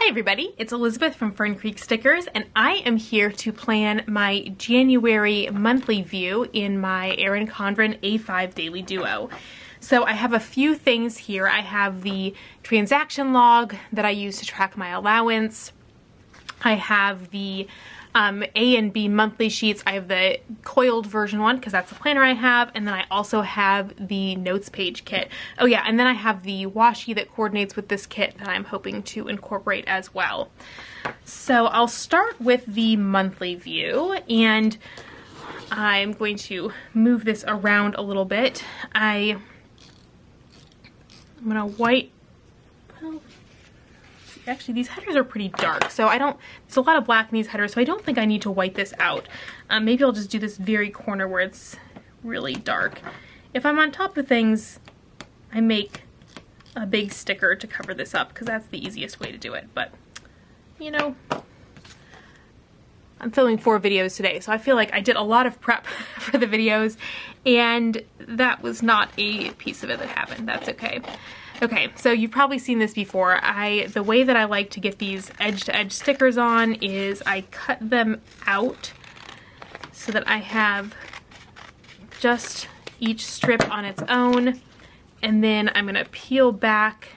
Hi everybody, it's Elizabeth from Fern Creek Stickers, and I am here to plan my January monthly view in my Erin Condren A5 Daily Duo. So I have a few things here. I have the transaction log that I use to track my allowance. I have the A and B monthly sheets. I have the coiled version one because that's the planner I have, and then I also have the notes page kit. Oh yeah, and then I have the washi that coordinates with this kit that I'm hoping to incorporate as well. So I'll start with the monthly view, and I'm going to move this around a little bit. I'm gonna actually, these headers are pretty dark, so there's a lot of black in these headers, so I don't think I need to white this out. Maybe I'll just do this very corner where it's really dark. If I'm on top of things, I make a big sticker to cover this up, because that's the easiest way to do it, but, you know, I'm filming 4 videos today, so I feel like I did a lot of prep for the videos, and that was not a piece of it that happened. That's okay. Okay, so you've probably seen this before. The way that I like to get these edge-to-edge stickers on is I cut them out so that I have just each strip on its own, and then I'm gonna peel back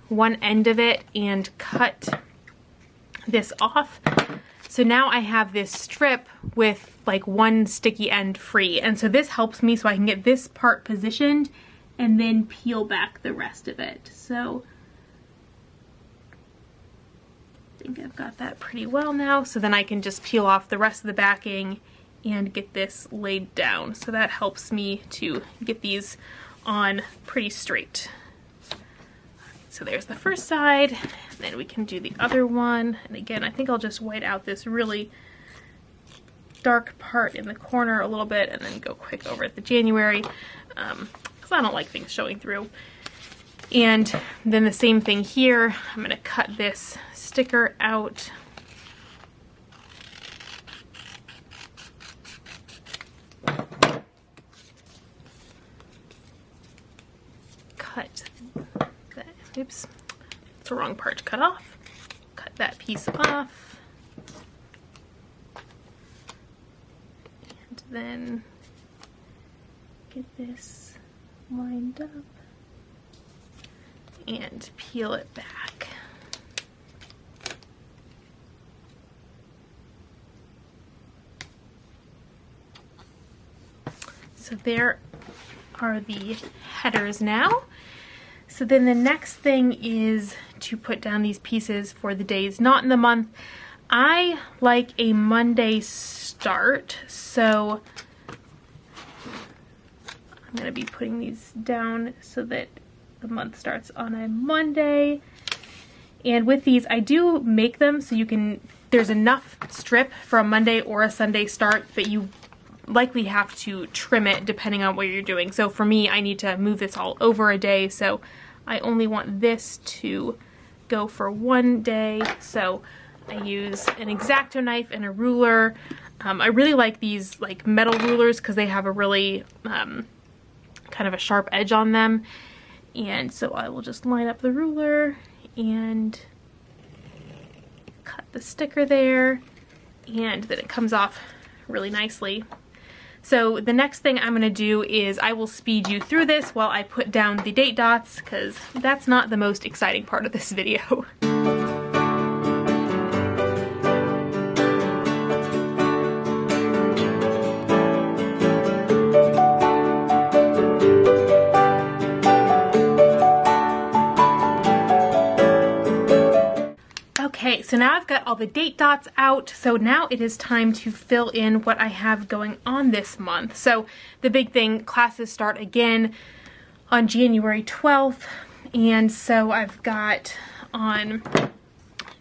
one end of it and cut this off. So now I have this strip with like one sticky end free, and so this helps me so I can get this part positioned and then peel back the rest of it. So I think I've got that pretty well now, so then I can just peel off the rest of the backing and get this laid down. So that helps me to get these on pretty straight. So there's the first side, and then we can do the other one. And again, I think I'll just white out this really dark part in the corner a little bit and then go quick over at the January. Because I don't like things showing through. And then the same thing here. I'm going to cut this sticker out. Cut that. Oops. It's the wrong part to cut off. Cut that piece off. And then get this lined up and peel it back. So there are the headers now. So then the next thing is to put down these pieces for the days not in the month. I like a Monday start, so I'm going to be putting these down so that the month starts on a Monday. And with these, I do make them so there's enough strip for a Monday or a Sunday start, but you likely have to trim it depending on what you're doing. So for me, I need to move this all over a day, so I only want this to go for one day. So I use an X-Acto knife and a ruler. I really like these like metal rulers because they have a really kind of a sharp edge on them, and so I will just line up the ruler and cut the sticker there, and then it comes off really nicely. So the next thing I'm going to do is I will speed you through this while I put down the date dots, because that's not the most exciting part of this video. Okay, so now I've got all the date dots out, so now it is time to fill in what I have going on this month. So the big thing, classes start again on January 12th, and so I've got on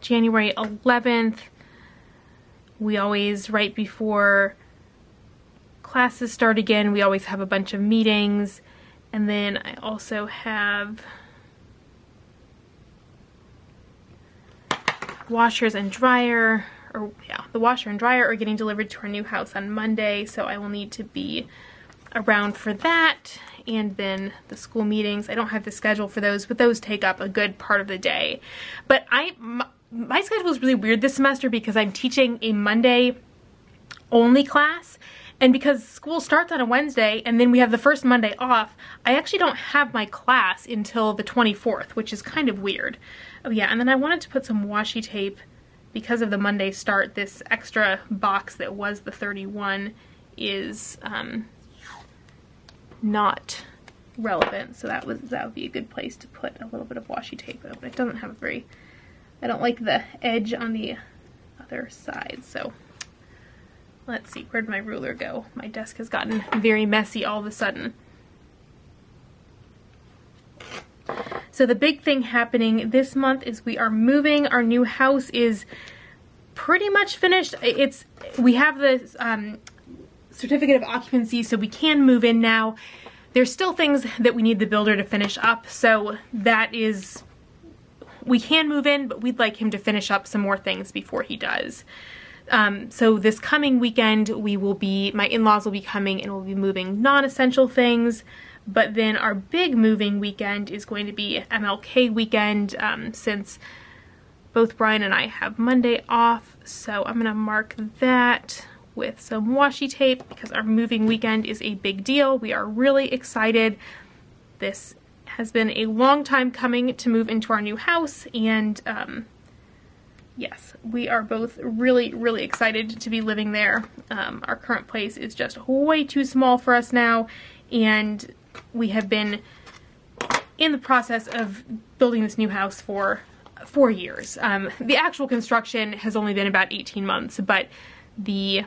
January 11th, we always, right before classes start again, we always have a bunch of meetings, and then I also have washers and dryer, the washer and dryer are getting delivered to our new house on Monday, so I will need to be around for that. and then the school meetings. I don't have the schedule for those, but those take up a good part of the day. But my schedule is really weird this semester because I'm teaching a Monday only class, and because school starts on a Wednesday and then we have the first Monday off, I actually don't have my class until the 24th, which is kind of weird. Oh yeah, and then I wanted to put some washi tape because of the Monday start. This extra box that was the 31 is not relevant, so that would be a good place to put a little bit of washi tape, but it doesn't have a very, I don't like the edge on the other side. So let's see, where'd my ruler go? My desk has gotten very messy all of a sudden. So the big thing happening this month is we are moving. Our new house is pretty much finished. We have the certificate of occupancy, so we can move in now. There's still things that we need the builder to finish up, so that is, we can move in, but we'd like him to finish up some more things before he does. So this coming weekend, my in-laws will be coming and we'll be moving non-essential things. But then our big moving weekend is going to be MLK weekend, since both Brian and I have Monday off. So I'm going to mark that with some washi tape because our moving weekend is a big deal. We are really excited. This has been a long time coming to move into our new house, and yes, we are both really, really excited to be living there. Our current place is just way too small for us now, and we have been in the process of building this new house for 4 years. The actual construction has only been about 18 months, but the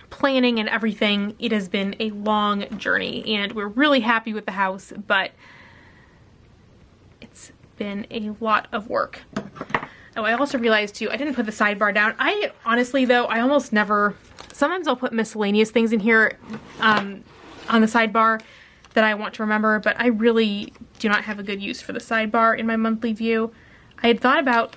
planning and everything, it has been a long journey, and we're really happy with the house, but it's been a lot of work. Oh, I also realized too, I didn't put the sidebar down. Honestly though, I almost never, sometimes I'll put miscellaneous things in here on the sidebar that I want to remember, but I really do not have a good use for the sidebar in my monthly view. I had thought about,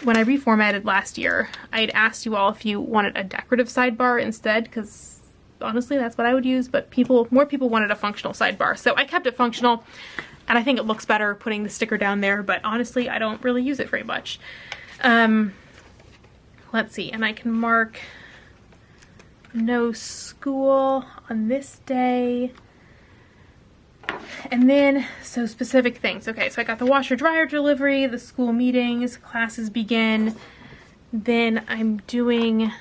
when I reformatted last year, I had asked you all if you wanted a decorative sidebar instead, because honestly that's what I would use, but more people wanted a functional sidebar. So I kept it functional, and I think it looks better putting the sticker down there, but honestly I don't really use it very much. Let's see, and I can mark no school on this day. And then, so specific things. Okay, so I got the washer dryer delivery, the school meetings, classes begin. Then I'm doing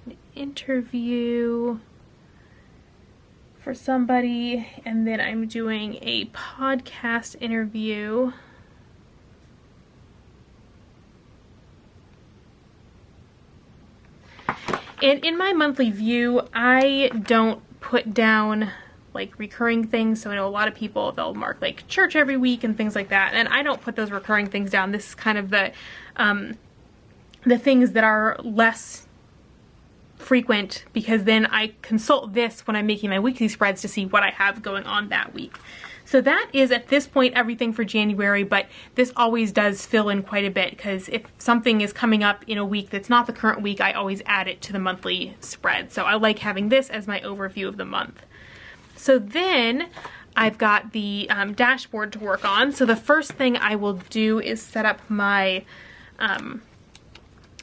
an interview for somebody, and then I'm doing a podcast interview. And in my monthly view, I don't put down like recurring things, so I know a lot of people, they'll mark like church every week and things like that, and I don't put those recurring things down. This is kind of the things that are less frequent, because then I consult this when I'm making my weekly spreads to see what I have going on that week. So that is at this point everything for January, but this always does fill in quite a bit, because if something is coming up in a week that's not the current week, I always add it to the monthly spread. So I like having this as my overview of the month. So then I've got the dashboard to work on. So the first thing I will do is set up my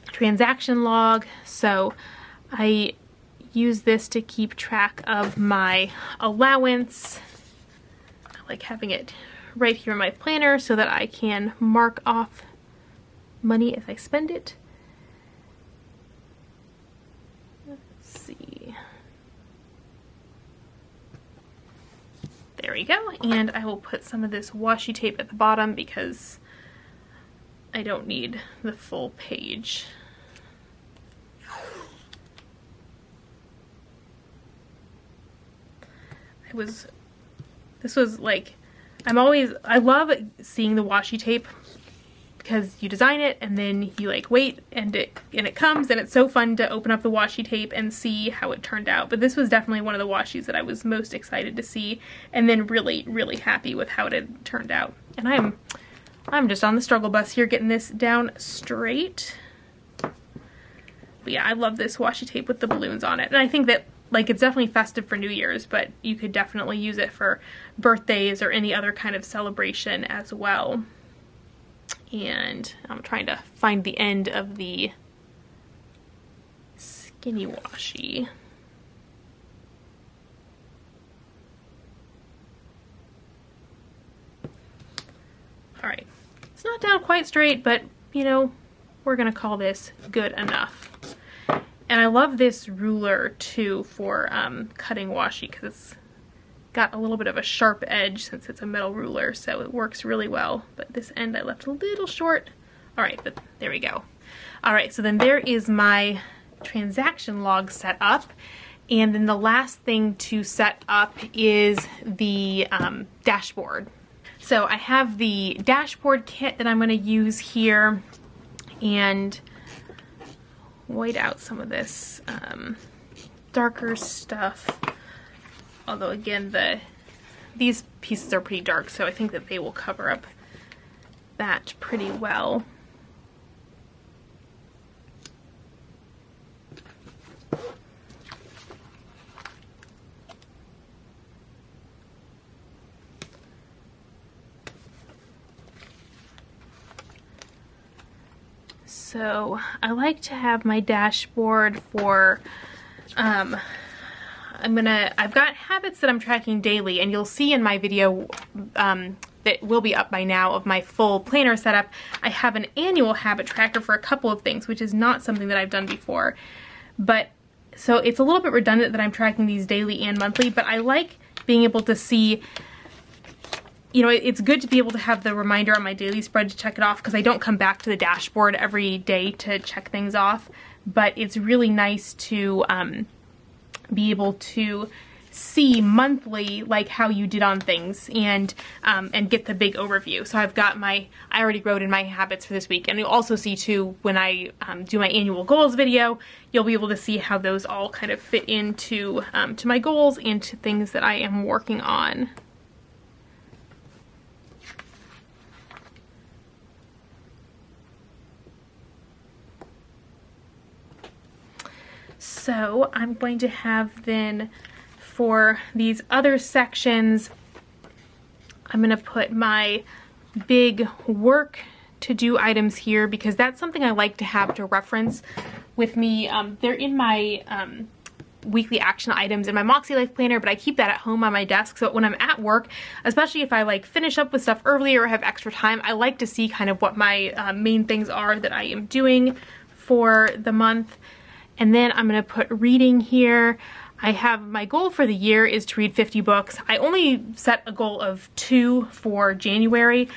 transaction log. So I use this to keep track of my allowance. Like having it right here in my planner so that I can mark off money as I spend it. Let's see. There we go. And I will put some of this washi tape at the bottom because I don't need the full page. This was like, I love seeing the washi tape because you design it and then you like wait and it comes, and it's so fun to open up the washi tape and see how it turned out. But this was definitely one of the washis that I was most excited to see, and then really, really happy with how it had turned out. And I'm just on the struggle bus here getting this down straight. But yeah, I love this washi tape with the balloons on it. And I think that like, it's definitely festive for New Year's, but you could definitely use it for birthdays or any other kind of celebration as well. And I'm trying to find the end of the skinny washi. All right, it's not down quite straight, but you know, we're gonna call this good enough. And I love this ruler too for cutting washi, because it's got a little bit of a sharp edge since it's a metal ruler, so it works really well. But this end I left a little short. All right, but there we go. All right, so then there is my transaction log set up. And then the last thing to set up is the dashboard. So I have the dashboard kit that I'm going to use here, and white out some of this darker stuff. Although again, these pieces are pretty dark, so I think that they will cover up that pretty well. So I like to have my dashboard for, I've got habits that I'm tracking daily, and you'll see in my video that will be up by now of my full planner setup, I have an annual habit tracker for a couple of things, which is not something that I've done before. But so it's a little bit redundant that I'm tracking these daily and monthly, but I like being able to see, you know, it's good to be able to have the reminder on my daily spread to check it off, because I don't come back to the dashboard every day to check things off. But it's really nice to be able to see monthly, like, how you did on things, and get the big overview. So I've got I already wrote in my habits for this week, and you'll also see too when I do my annual goals video, you'll be able to see how those all kind of fit into to my goals and to things that I am working on. So I'm going to have then, for these other sections, I'm going to put my big work to do items here, because that's something I like to have to reference with me. They're in my weekly action items in my Moxie Life Planner, but I keep that at home on my desk, so when I'm at work, especially if I like finish up with stuff early or have extra time, I like to see kind of what my main things are that I am doing for the month. And then I'm going to put reading here. I have my goal for the year is to read 50 books. I only set a goal of 2 for January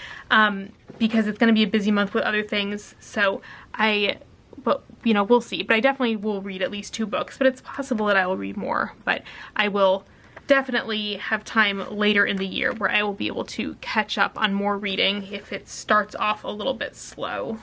because it's going to be a busy month with other things. So but you know, we'll see. But I definitely will read at least 2 books, but it's possible that I will read more. But I will definitely have time later in the year where I will be able to catch up on more reading if it starts off a little bit slow.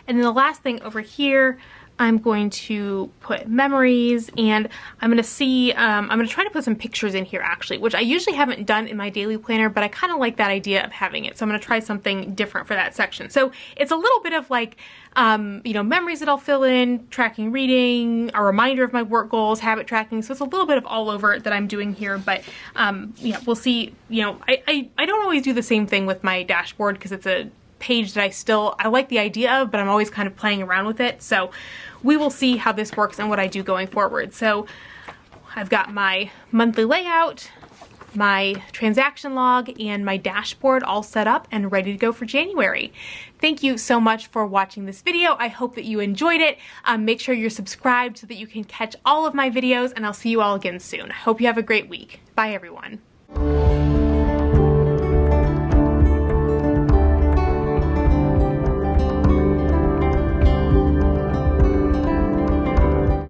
And then the last thing over here, I'm going to put memories, and I'm going to see, I'm going to try to put some pictures in here actually, which I usually haven't done in my daily planner, but I kind of like that idea of having it. So I'm going to try something different for that section. So it's a little bit of like, you know, memories that I'll fill in, tracking reading, a reminder of my work goals, habit tracking. So it's a little bit of all over that I'm doing here, but yeah, we'll see. You know, I don't always do the same thing with my dashboard because it's a page that I like the idea of, but I'm always kind of playing around with it. So we will see how this works and what I do going forward. So I've got my monthly layout, my transaction log, and my dashboard all set up and ready to go for January. Thank you so much for watching this video. I hope that you enjoyed it. Make sure you're subscribed so that you can catch all of my videos, and I'll see you all again soon. Hope you have a great week. Bye everyone.